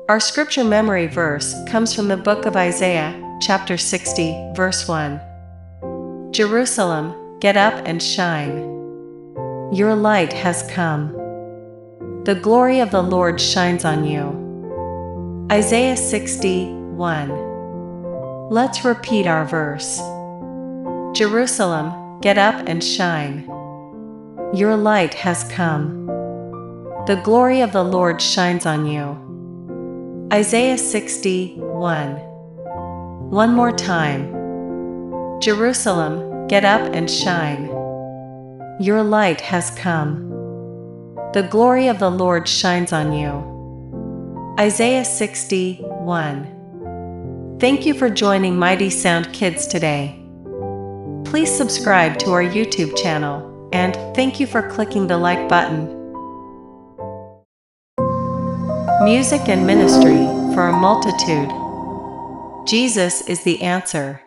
Our scripture memory verse comes from the book of Isaiah, chapter 60, verse 1. Jerusalem, get up and shine. Your light has come. The glory of the Lord shines on you. Isaiah 60, 1. Let's repeat our verse. Jerusalem, get up and shine. Your light has come. The glory of the Lord shines on you. Isaiah 60, 1. One more time. Jerusalem, get up and shine. Your light has come. The glory of the Lord shines on you. Isaiah 60, 1. Thank you for joining Mighty Sound Kids today. Please subscribe to our YouTube channel, and thank you for clicking the like button. Music and ministry for a multitude. Jesus is the answer.